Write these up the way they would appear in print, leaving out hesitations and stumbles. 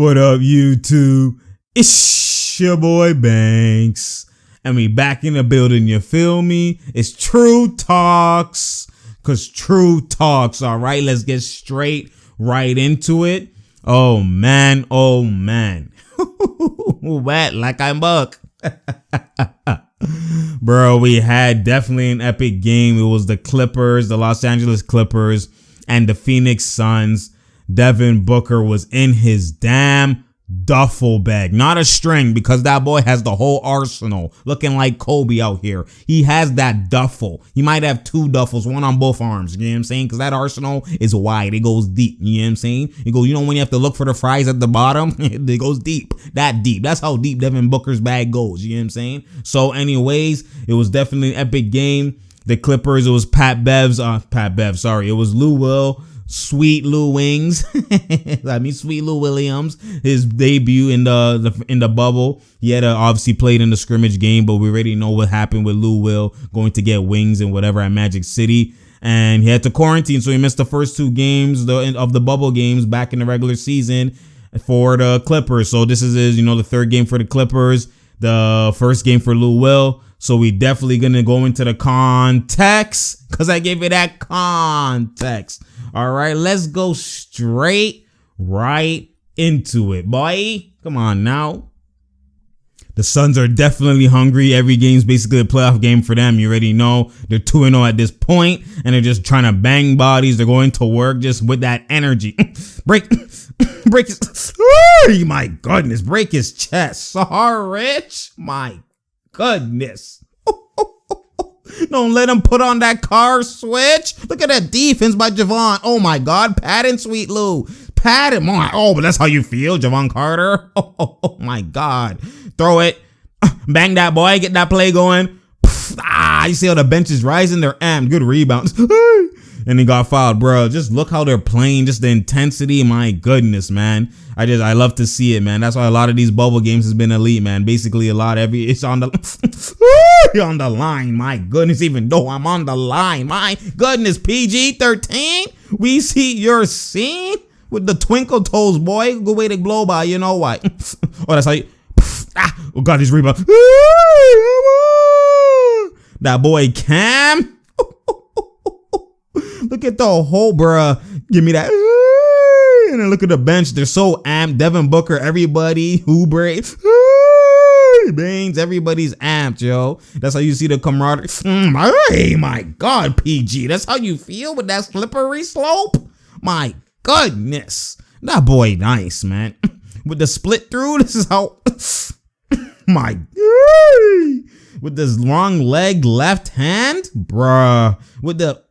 What up, YouTube? It's your boy Banks. And we back in the building, you feel me? It's True Talks. Cause True Talks, alright? Let's get straight right into it. Oh man. Wet like I'm buck. Bro, we had definitely an epic game. It was the Clippers, the Los Angeles Clippers, and the Phoenix Suns. Devin Booker was in his damn duffel bag, not a string, because that boy has the whole arsenal, looking like Kobe out here. He has that duffel. He might have two duffels, one on both arms. You know what I'm saying? Because that arsenal is wide. It goes deep. You know what I'm saying? You go, when you have to look for the fries at the bottom, it goes deep. That deep. That's how deep Devin Booker's bag goes. You know what I'm saying? So anyways, it was definitely an epic game. The Clippers, it was it was Lou Will, Sweet Lou Wings. Sweet Lou Williams, his debut in the bubble. He had obviously played in the scrimmage game, but we already know what happened with Lou Will going to get wings and whatever at Magic City. And he had to quarantine, so he missed the first two games of the bubble games back in the regular season for the Clippers. So this is the third game for the Clippers, the first game for Lou Will. So we definitely gonna go into the context, because I gave it that context. All right, let's go straight right into it, boy. Come on now. The Suns are definitely hungry. Every game's basically a playoff game for them. You already know they're 2-0 at this point, and they're just trying to bang bodies. They're going to work just with that energy. break his, oh my goodness, break his chest. Sorry, Rich. My goodness. Don't let him put on that car switch. Look at that defense by Javon. Oh my God. Pat and Sweet Lou. Pat him on. Oh, but that's how you feel, Javon Carter. Oh my God. Throw it. Bang that boy. Get that play going. You see how the bench is rising? They're amped. Good rebounds. And he got fouled, bro. Just look how they're playing. Just the intensity. My goodness, man. I love to see it, man. That's why a lot of these bubble games has been elite, man. Basically, it's on the on the line. My goodness, even though I'm on the line. My goodness, PG-13. We see your scene with the twinkle toes, boy. Good way to blow by. You know why? Oh, that's how you. Oh God, these rebounds. That boy Cam. Look at the whole, bruh. Give me that. And then look at the bench. They're so amped. Devin Booker, everybody. Oubre, Baines, everybody's amped, yo. That's how you see the camaraderie. Hey, my God, PG. That's how you feel with that slippery slope? My goodness. That boy nice, man. With the split through, this is how. My God. With this long leg left hand, bruh. With the.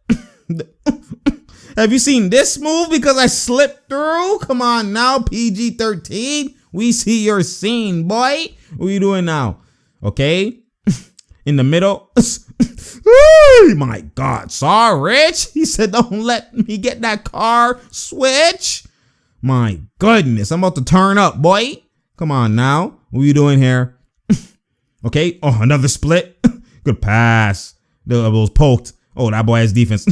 Have you seen this move? Because I slipped through. Come on now, PG-13. We see your scene, boy. What are you doing now? Okay. In the middle. My God. Sorry, Rich. He said, don't let me get that car switch. My goodness. I'm about to turn up, boy. Come on now. What are you doing here? Okay. Oh, another split. Good pass. It was poked. Oh, that boy has defense.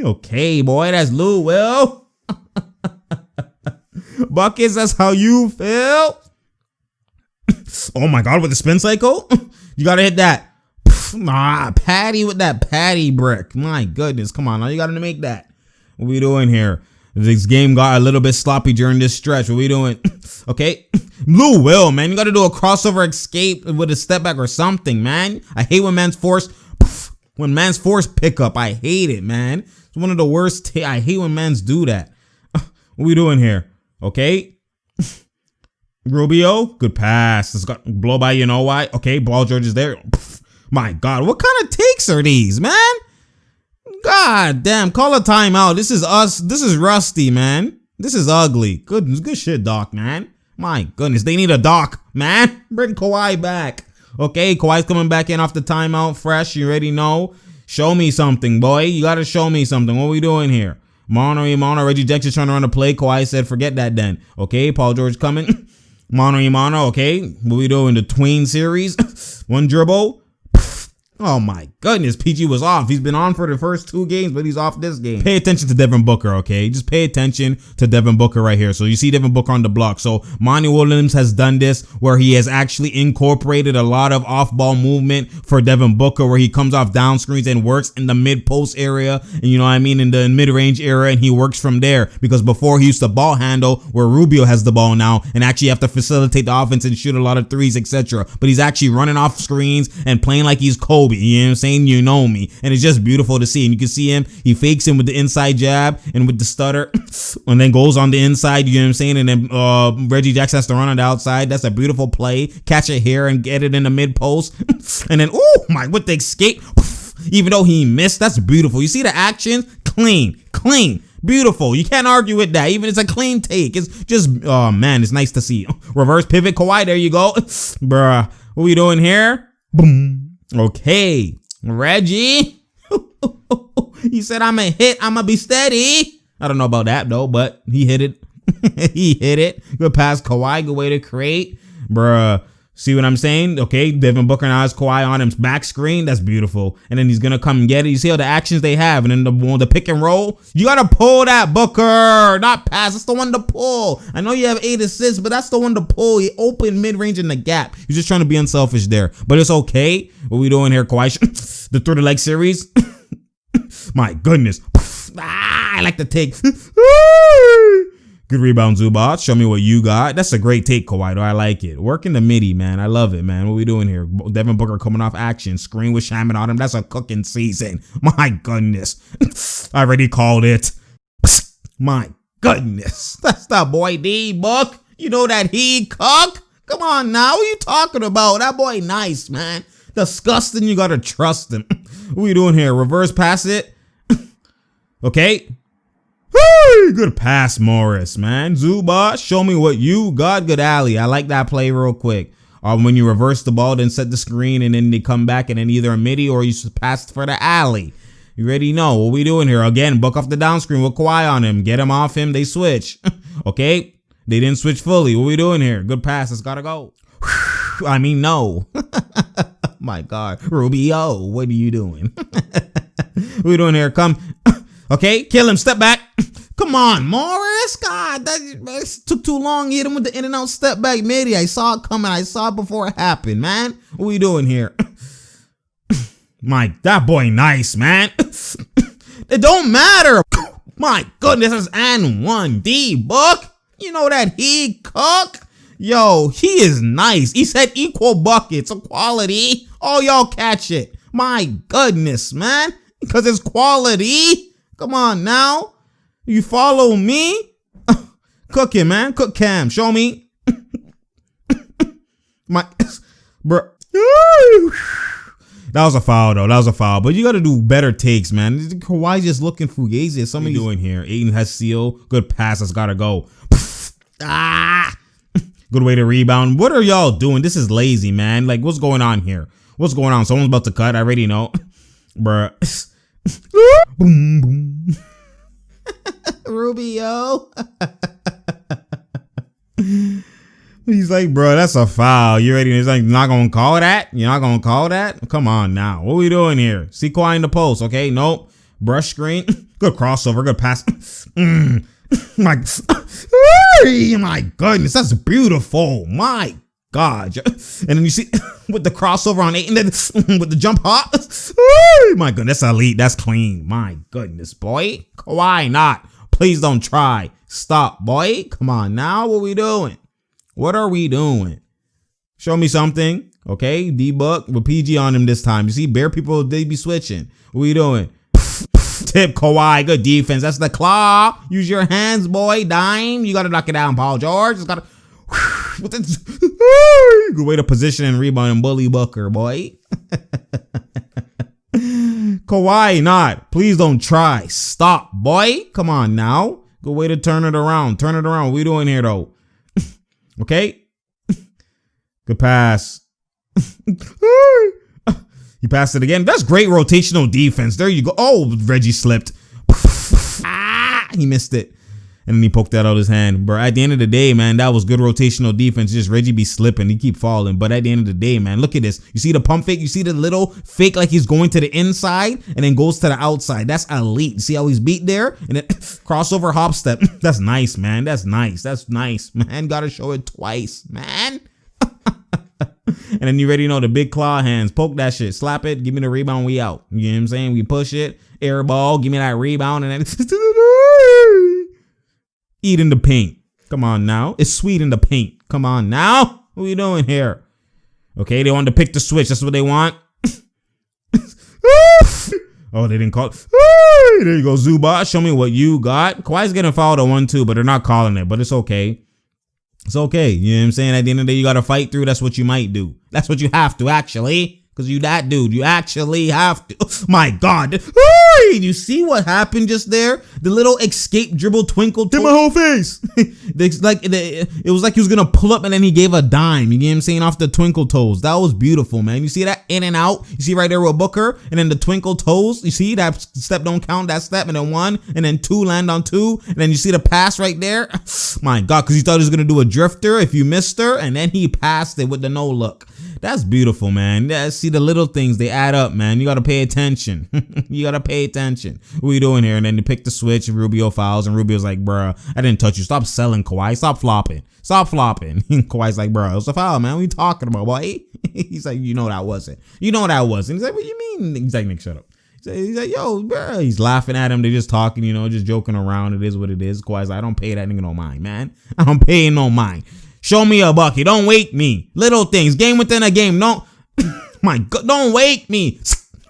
Okay, boy, that's Lou Will. Buckets, that's how you feel. Oh my God, with the spin cycle. You gotta hit that. Patty with that patty brick. My goodness, come on, now you gotta make that. What we doing here? This game got a little bit sloppy during this stretch. What we doing? Okay. Lou Will, man, you gotta do a crossover escape with a step back or something, man. I hate when man's forced. When man's force pickup, I hate it, man. It's one of the worst. I hate when mans do that. What we doing here? Okay. Rubio, good pass. Let's go blow by. You know why? Okay, Ball George is there. My God, what kind of takes are these, man? God damn, call a timeout. This is us. This is rusty, man. This is ugly. Good shit, Doc, man. My goodness, they need a Doc, man. Bring Kawhi back. Okay, Kawhi's coming back in off the timeout fresh. You already know. Show me something, boy. You got to show me something. What are we doing here? Mono, Reggie Jackson's trying to run a play. Kawhi said, forget that then. Okay, Paul George coming. Mono, okay. What are we doing? The tween series. One dribble. Oh my goodness, PG was off. He's been on for the first 2 games, but he's off this game. Pay attention to Devin Booker, okay? Just pay attention to Devin Booker right here. So you see Devin Booker on the block. So Monty Williams has done this where he has actually incorporated a lot of off-ball movement for Devin Booker, where he comes off down screens and works in the mid-post area, and you know what I mean, in the mid-range area, and he works from there. Because before he used to ball handle where Rubio has the ball now, and actually have to facilitate the offense and shoot a lot of threes, etc. But he's actually running off screens and playing like he's Kobe. You know what I'm saying? You know me. And it's just beautiful to see. And you can see him. He fakes him with the inside jab and with the stutter, and then goes on the inside. You know what I'm saying? And then Reggie Jackson has to run on the outside. That's a beautiful play. Catch it here and get it in the mid post. And then, oh my, with the escape, even though he missed, that's beautiful. You see the action? Clean. Beautiful. You can't argue with that. Even it's a clean take. It's just, oh man, it's nice to see. Reverse pivot, Kawhi. There you go. Bruh. What we doing here? Boom. Okay. Reggie. He said, I'm a hit. I'm going to be steady. I don't know about that though, but he hit it. He hit it. Good pass, Kawhi. Good way to create. Bruh. See what I'm saying? Okay, Devin Booker now has Kawhi on him back screen. That's beautiful. And then he's going to come and get it. You see all the actions they have. And then the pick and roll. You got to pull that, Booker. Not pass. That's the one to pull. I know you have 8 assists, but that's the one to pull. He opened mid-range in the gap. He's just trying to be unselfish there. But it's okay. What we doing here, Kawhi? The through the leg series. My goodness. I like to take. Good rebound, Zubac. Show me what you got. That's a great take, Kawhi. I like it. Working the midi, man. I love it, man. What we doing here? Devin Booker coming off action. Screen with Shaman on him. That's a cooking season. My goodness. I already called it. My goodness. That's that boy D-Book. You know that he cook? Come on now. What are you talking about? That boy nice, man. Disgusting. You got to trust him. What we doing here? Reverse pass it. Okay. Good pass, Morris, man. Zubac, show me what you got. Good alley. I like that play real quick. When you reverse the ball, then set the screen, and then they come back, and then either a midi or you pass for the alley. You already know what we doing here. Again, book off the down screen with Kawhi on him. Get him off him. They switch. Okay? They didn't switch fully. What we doing here? Good pass. It's got to go. I mean, no. My God. Rubio, what are you doing? What we doing here? Come. Okay, kill him. Step back. Come on, Morris. God, that took too long. Hit him with the in and out step back midi. I saw it coming. I saw it before it happened, man. What we doing here? That boy nice, man. It don't matter. My goodness, that's and 1D book. You know that he cook. Yo, he is nice. He said equal buckets of quality. Oh, y'all catch it. My goodness, man. Because it's quality. Come on now. You follow me? Cook him, man. Cook Cam. Show me. Bro. That was a foul, though. That was a foul. But you got to do better takes, man. Kawhi just looking fugazi. Some of you doing here. Aiden has seal. Good pass. That's got to go. Good way to rebound. What are y'all doing? This is lazy, man. Like, what's going on here? What's going on? Someone's about to cut. I already know. Bruh. Boom, boom. Rubio. He's like, bro, that's a foul. You ready? He's like, not gonna call that? You're not gonna call that? Come on now. What are we doing here? See Kawhi in the post, okay? Nope. Brush screen. Good crossover. Good pass. My goodness, that's beautiful. My God. And then you see with the crossover on 8 and then with the jump hop. My goodness, that's elite. That's clean. My goodness, boy. Kawhi not. Please don't try. Stop, boy. Come on now. What we doing? What are we doing? Show me something. Okay. D-Buck with PG on him this time. You see, Bear people, they be switching. What we doing? Tip Kawhi. Good defense. That's the claw. Use your hands, boy. Dime. You got to knock it down, Paul George. Just got to. Good way to position and rebound and bully Booker, boy. Kawhi not. Please don't try. Stop, boy. Come on now. Good way to turn it around. Turn it around. What we doing here, though? Okay. Good pass. He passed it again. That's great rotational defense. There you go. Oh, Reggie slipped. He missed it. And then he poked that out his hand. Bro, at the end of the day, man, that was good rotational defense. Just Reggie be slipping. He keep falling. But at the end of the day, man, look at this. You see the pump fake? You see the little fake like he's going to the inside and then goes to the outside. That's elite. You see how he's beat there? And then crossover hop step. That's nice, man. That's nice. That's nice, man. Gotta show it twice, man. And then you already know the big claw hands. Poke that shit. Slap it. Give me the rebound. We out. You know what I'm saying? We push it. Air ball. Give me that rebound. And then eat in the paint. Come on now. It's sweet in the paint. Come on now. What are you doing here? Okay, they want to pick the switch. That's what they want. Oh, they didn't call it. There you go, Zubac. Show me what you got. Kawhi's getting fouled at 1-2, but they're not calling it. But it's okay. It's okay. You know what I'm saying? At the end of the day, you got to fight through. That's what you might do. That's what you have to, actually. Because you that dude. You actually have to. Oh, my God. You see what happened just there? The little escape dribble twinkle. Hit my whole face. It was like he was going to pull up and then he gave a dime. You get what I'm saying? Off the twinkle toes. That was beautiful, man. You see that in and out? You see right there with Booker? And then the twinkle toes. You see that step don't count, that step. And then 1 and then 2 land on 2. And then you see the pass right there. My God, because he thought he was going to do a drifter if you missed her. And then he passed it with the no look. That's beautiful, man. Yeah, see the little things, they add up, man. You got to pay attention. You got to pay attention. What are you doing here? And then you pick the switch and Rubio fouls. And Rubio's like, bruh, I didn't touch you. Stop selling, Kawhi. Stop flopping. Stop flopping. And Kawhi's like, bruh, it was a foul, man. What are you talking about, boy? He's like, you know that wasn't. You know that wasn't. He's like, what do you mean? He's like, Nick, shut up. He's like, yo, bro. He's laughing at him. They're just talking, you know, just joking around. It is what it is. Kawhi's like, I don't pay that nigga no mind, man. I don't pay no mind. Show me a bucket. Don't wake me. Little things. Game within a game. No. My God. Don't wake me.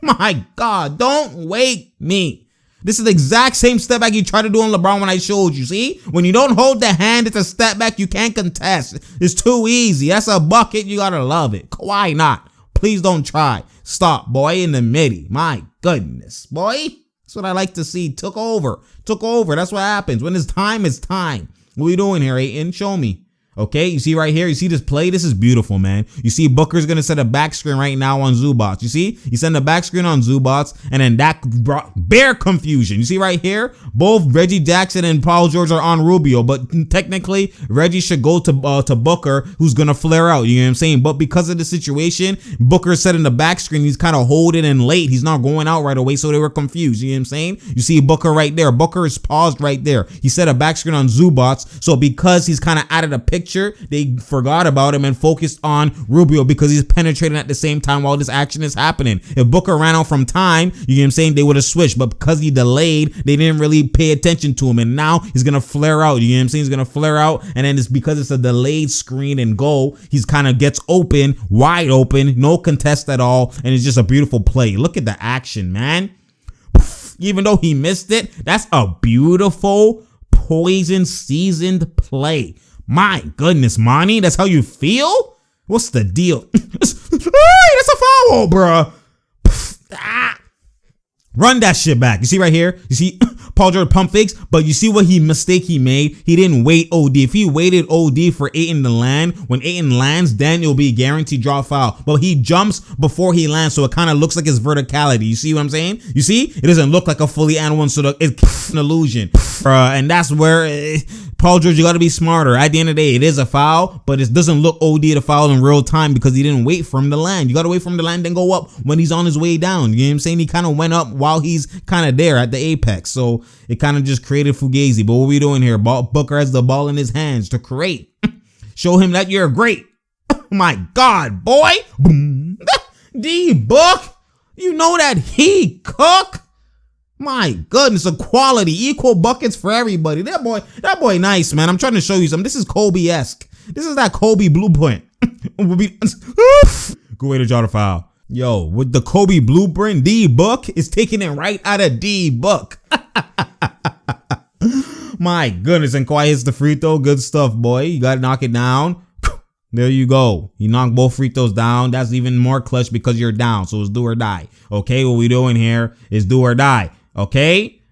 My God. Don't wake me. This is the exact same step back you tried to do on LeBron when I showed you. See? When you don't hold the hand, it's a step back. You can't contest. It's too easy. That's a bucket. You got to love it. Kawhi not. Please don't try. Stop, boy, in the midi. My goodness, boy. That's what I like to see. Took over. That's what happens. When it's time, it's time. What are you doing here, Ayton? Show me. Okay, you see right here, you see this play? This is beautiful, man. You see Booker's going to set a back screen right now on Zubac. You see? He sent a back screen on Zubac, and then that brought bare confusion. You see right here? Both Reggie Jackson and Paul George are on Rubio, but technically, Reggie should go to Booker, who's going to flare out. You know what I'm saying? But because of the situation, Booker's setting the back screen. He's kind of holding in late. He's not going out right away, so they were confused. You know what I'm saying? You see Booker right there. Booker is paused right there. He set a back screen on Zubac, so because he's kind of out of the picture, they forgot about him and focused on Rubio because he's penetrating at the same time while this action is happening. If Booker ran out from time, you know what I'm saying, they would have switched, but because he delayed, they didn't really pay attention to him, and now he's gonna flare out. You know what I'm saying? He's gonna flare out, and then it's because it's a delayed screen and goal, he's kind of gets open, wide open, no contest at all, and it's just a beautiful play. Look at the action, man. Even though he missed it, that's a beautiful poison seasoned play. My goodness, Monty, that's how you feel? What's the deal? That's a foul, bro. Run that shit back. You see right here? You see Paul George pump fakes, but you see what mistake he made? He didn't wait OD. If he waited OD for Ayton to land, when Ayton lands, then it'll be guaranteed draw foul. But he jumps before he lands, so it kind of looks like his verticality. You see what I'm saying? You see? It doesn't look like a fully and one, so it's an illusion. And that's where Paul George, you got to be smarter. At the end of the day, it is a foul, but it doesn't look OD to foul in real time because he didn't wait for him to land. You got to wait for him to land and go up when he's on his way down. You know what I'm saying? He kind of went up while he's kind of there at the apex. So it kind of just created Fugazi. But what are we doing here? Booker has the ball in his hands to create. Show him that you're great. My God, boy. Boom. D-Book. You know that he cook. My goodness, equality, equal buckets for everybody. That boy nice, man. I'm trying to show you something. This is Kobe-esque. This is that Kobe blueprint. Good way to draw the foul. Yo, with the Kobe blueprint, D-Book is taking it right out of D-Book. My goodness, and Kawhi hits the free throw. Good stuff, boy. You got to knock it down. There you go. You knock both free throws down. That's even more clutch because you're down. So it's do or die. Okay, what we doing here is do or die. Okay,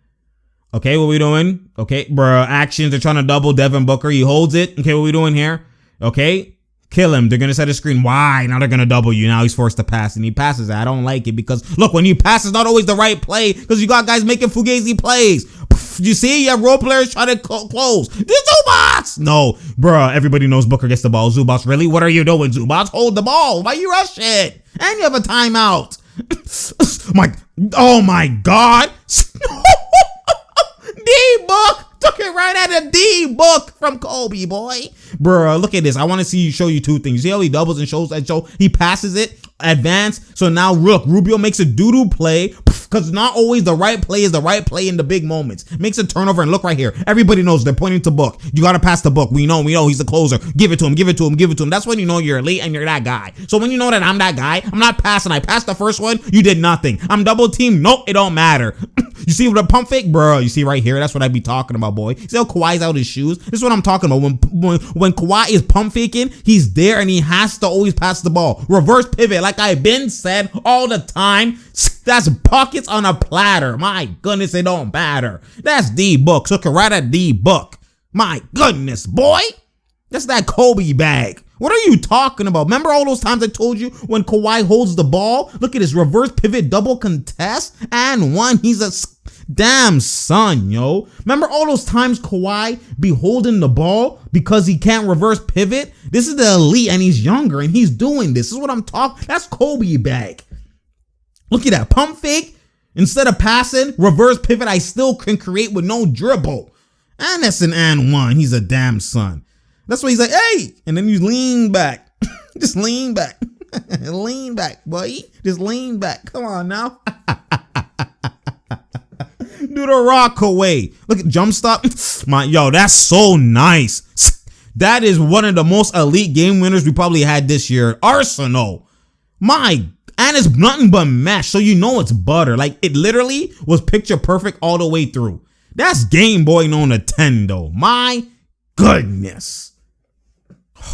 what we doing? Okay, bro, actions. They're trying to double Devin Booker. He holds it. Okay, what we doing here? Okay, Kill him. They're going to set a screen. Why? Now they're going to double you. Now he's forced to pass, and he passes it. I don't like it because, look, when you pass, it's not always the right play because you got guys making fugazi plays. You see? You have role players trying to close. This Zubats! No, bruh, everybody knows Booker gets the ball. Zubats, really? What are you doing, Zubats? Hold the ball. Why you rush it? And you have a timeout. Oh my God. D-Book. Took it right out of D-Book from Kobe, boy. Bruh, look at this. I want to show you two things. You see how he doubles and shows he passes it, advance. So now look, Rubio makes a doo-doo play because not always the right play is the right play in the big moments. Makes a turnover, and look right here. Everybody knows they're pointing to Book. You got to pass the Book. We know he's the closer. Give it to him. That's when you know you're elite and you're that guy. So when you know that I'm that guy, I'm not passing. I passed the first one. You did nothing. I'm double teamed. Nope, it don't matter. You see with a pump fake, bro? You see right here? That's what I be talking about, boy. See how Kawhi's out his shoes? This is what I'm talking about. When Kawhi is pump faking, he's there and he has to always pass the ball. Reverse pivot, like I've been said all the time. That's buckets on a platter. My goodness, it don't matter. That's D-Book. Took it right at D-Book. My goodness, boy. That's that Kobe bag. What are you talking about? Remember all those times I told you when Kawhi holds the ball? Look at his reverse pivot double contest and one. He's a damn son, yo. Remember all those times Kawhi be holding the ball because he can't reverse pivot? This is the elite and he's younger and he's doing this. This is what I'm talking. That's Kobe bag. Look at that. Pump fake. Instead of passing, reverse pivot, I still can create with no dribble. And that's an and one. He's a damn son. That's why he's like, hey, and then you lean back. Just lean back. Lean back, boy. Just lean back. Come on now. Do the rock away. Look at jump stop. Yo, that's so nice. That is one of the most elite game winners we probably had this year. Arsenal. And it's nothing but mesh, so you know it's butter. Like, it literally was picture perfect all the way through. That's Game Boy known to 10, though. My goodness.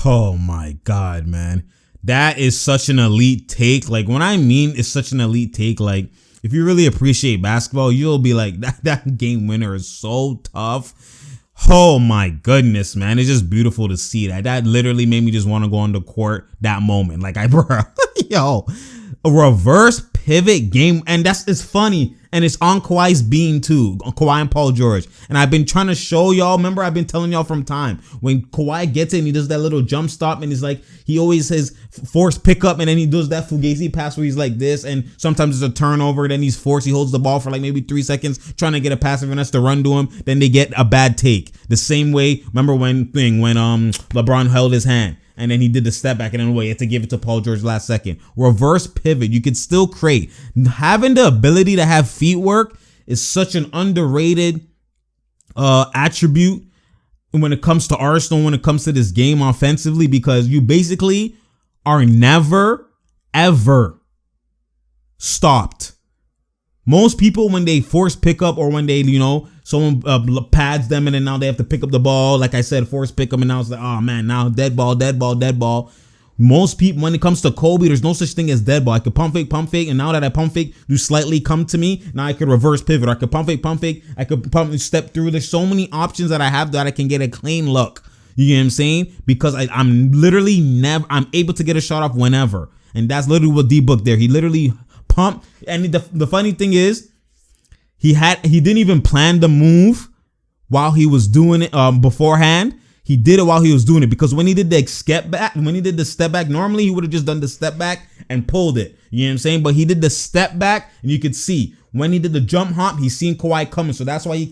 Oh my God, man. That is such an elite take. Like, when I mean it's such an elite take, like, if you really appreciate basketball, you'll be like, that game winner is so tough. Oh my goodness, man. It's just beautiful to see that. That literally made me just want to go on the court that moment. Like, yo, a reverse pivot game. And it's funny. And it's on Kawhi's beam too, on Kawhi and Paul George. And I've been trying to show y'all, remember I've been telling y'all from time, when Kawhi gets it and he does that little jump stop and he's like, he always says force pickup and then he does that fugazi pass where he's like this and sometimes it's a turnover, then he's forced, he holds the ball for like maybe 3 seconds trying to get a pass and has to run to him, then they get a bad take. The same way, remember when LeBron held his hand? And then he did the step back and then wait to give it to Paul George last second. Reverse pivot. You could still create. Having the ability to have feet work is such an underrated attribute when it comes to Arsenal, when it comes to this game offensively, because you basically are never, ever stopped. Most people, when they force pickup or when they, someone pads them and then now they have to pick up the ball. Like I said, force pick them and now it's like, oh man, now dead ball. Most people, when it comes to Kobe, there's no such thing as dead ball. I could pump fake. And now that I pump fake, you slightly come to me. Now I could reverse pivot. I could pump fake. I could step through. There's so many options that I have that I can get a clean look. You know what I'm saying? Because I'm literally I'm able to get a shot off whenever. And that's literally what D-Book there. He literally pumped. And the funny thing is, he didn't even plan the move while he was doing it beforehand. He did it while he was doing it because when he did the step back, normally he would have just done the step back and pulled it. You know what I'm saying? But he did the step back and you could see when he did the jump hop, he seen Kawhi coming. So that's why he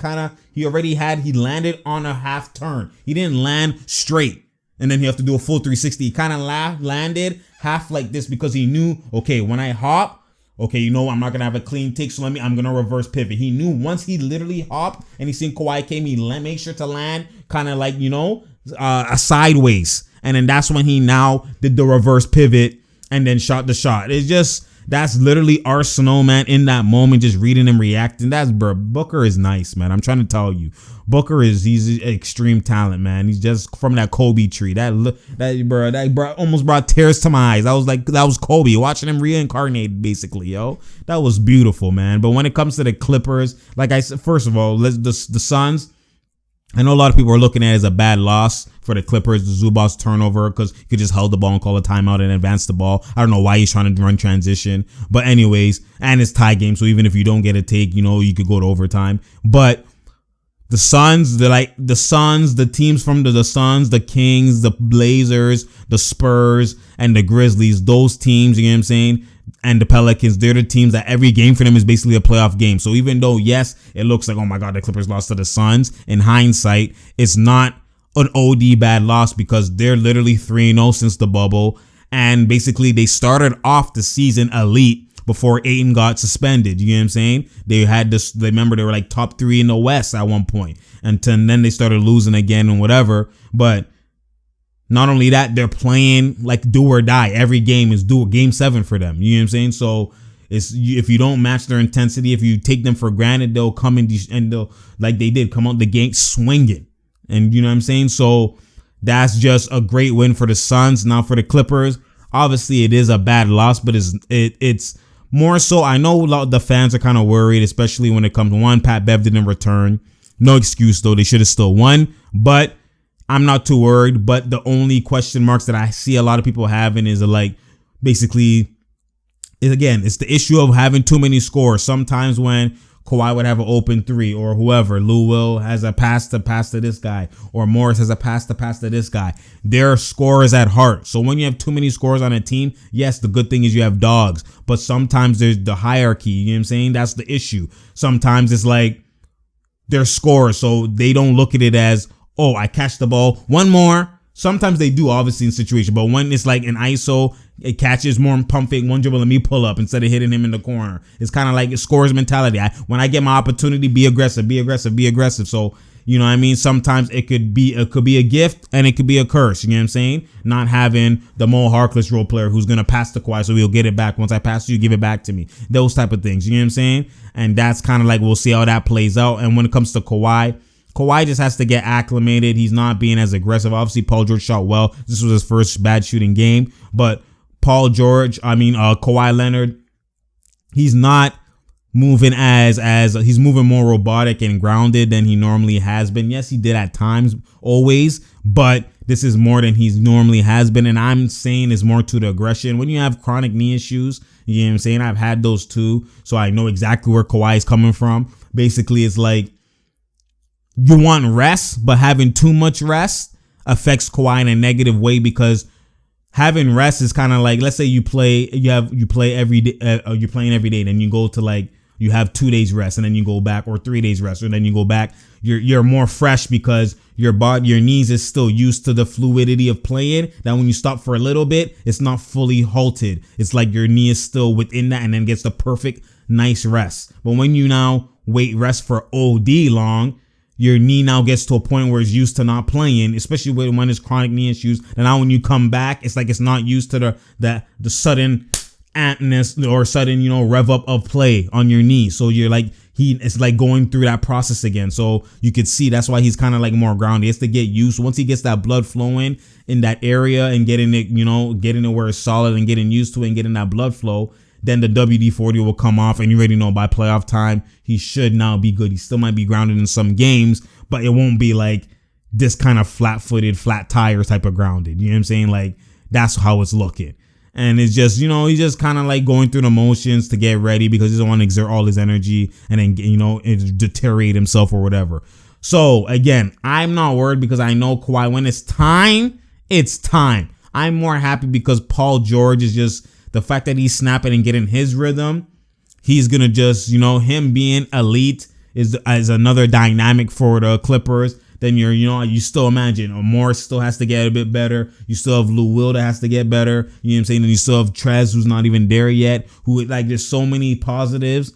landed on a half turn. He didn't land straight and then he have to do a full 360. He kind of landed half like this because he knew, okay, when I hop, okay, I'm not going to have a clean take, so I'm going to reverse pivot. He knew once he literally hopped and he seen Kawhi came, he made sure to land kind of like, a sideways. And then that's when he now did the reverse pivot and then shot the shot. It's just, that's literally Arsenal, man, in that moment, just reading and reacting. Booker is nice, man. I'm trying to tell you. He's extreme talent, man. He's just from that Kobe tree. That almost brought tears to my eyes. That was Kobe, watching him reincarnate, basically, yo. That was beautiful, man. But when it comes to the Clippers, like I said, first of all, the Suns, I know a lot of people are looking at it as a bad loss for the Clippers, the Zubac's turnover, because he could just hold the ball and call a timeout and advance the ball. I don't know why he's trying to run transition. But anyways, and it's tie game, so even if you don't get a take, you could go to overtime. But the Suns, the teams from the Suns, the Kings, the Blazers, the Spurs, and the Grizzlies, those teams, you know what I'm saying? And the Pelicans, they're the teams that every game for them is basically a playoff game. So even though, yes, it looks like, oh my God, the Clippers lost to the Suns, in hindsight, it's not an OD bad loss because they're literally 3-0 since the bubble. And basically, they started off the season elite before Ayton got suspended. You know what I'm saying? They had this, remember, they were like top 3 in the West at one point. And then they started losing again and whatever. But not only that, they're playing like do or die. Every game is game 7 for them. You know what I'm saying? So if you don't match their intensity, if you take them for granted, they'll come in and they'll, like they did, come out the gate swinging. And you know what I'm saying? So that's just a great win for the Suns. Now for the Clippers, obviously it is a bad loss, but it's more so. I know a lot of the fans are kind of worried, especially when it comes to one. Pat Bev didn't return. No excuse though. They should have still won, but I'm not too worried. But the only question marks that I see a lot of people having is basically, it's the issue of having too many scores. Sometimes when Kawhi would have an open 3 or whoever, Lou Will has a pass to this guy, or Morris has a pass to this guy. They're scorers at heart. So when you have too many scorers on a team, yes, the good thing is you have dogs. But sometimes there's the hierarchy. You know what I'm saying? That's the issue. Sometimes it's like they're scorers, so they don't look at it as, oh, I catch the ball, one more. Sometimes they do, obviously, in situation, but when it's like an ISO, it catches more pump fake, one dribble, and me pull up instead of hitting him in the corner. It's kind of like a scorer's mentality. When I get my opportunity, be aggressive. So, you know what I mean? Sometimes it could be a gift and it could be a curse. You know what I'm saying? Not having the Mo Harkless role player who's going to pass the Kawhi, so he'll get it back. Once I pass you, give it back to me. Those type of things. You know what I'm saying? And that's kind of like, we'll see how that plays out. And when it comes to Kawhi just has to get acclimated. He's not being as aggressive. Obviously, Paul George shot well. This was his first bad shooting game. But Kawhi Leonard, he's not moving he's moving more robotic and grounded than he normally has been. Yes, he did at times, always, but this is more than he's normally has been. And I'm saying it's more to the aggression. When you have chronic knee issues, you know what I'm saying? I've had those too. So I know exactly where Kawhi is coming from. Basically, it's like, you want rest, but having too much rest affects Kawhi in a negative way, because having rest is kind of like, let's say you play every day, you're playing every day, then you go to you have 2 days rest and then you go back, or 3 days rest, and then you go back. You're more fresh because your knees is still used to the fluidity of playing. That when you stop for a little bit, it's not fully halted. It's like your knee is still within that and then gets the perfect nice rest. But when you now rest for OD long, your knee now gets to a point where it's used to not playing, especially when it's chronic knee issues. And now when you come back, it's like it's not used to the sudden ampness or sudden, rev up of play on your knee. So you're like, it's like going through that process again. So you could see that's why he's kind of like more grounded. He has to get used. Once he gets that blood flowing in that area and getting it where it's solid and getting used to it and getting that blood flow, then the WD-40 will come off, and you already know by playoff time, he should now be good. He still might be grounded in some games, but it won't be like this kind of flat-footed, flat tire type of grounded. You know what I'm saying? Like, that's how it's looking. And it's just, he's just kind of like going through the motions to get ready because he doesn't want to exert all his energy and then, deteriorate himself or whatever. So, again, I'm not worried because I know Kawhi, when it's time, it's time. I'm more happy because Paul George is just, the fact that he's snapping and getting his rhythm, he's going to just, him being elite is another dynamic for the Clippers. Then you still imagine Morris still has to get a bit better. You still have Lou Will that has to get better. You know what I'm saying? And you still have Trez, who's not even there yet, who, like, there's so many positives.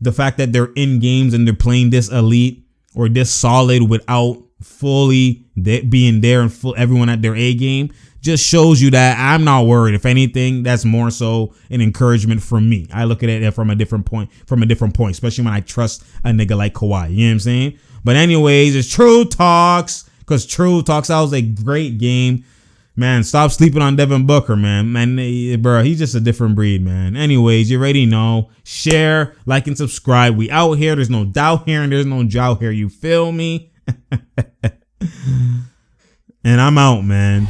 The fact that they're in games and they're playing this elite or this solid without fully being there and everyone at their A game just shows you that I'm not worried. If anything, that's more so an encouragement for me. I look at it from a different point, especially when I trust a nigga like Kawhi. You know what I'm saying? But anyways, it's True Talks, because True Talks, that was a great game. Man, stop sleeping on Devin Booker, man. Bro, he's just a different breed, man. Anyways, you already know. Share, like, and subscribe. We out here. There's no doubt here and there's no drought here. You feel me? And I'm out, man.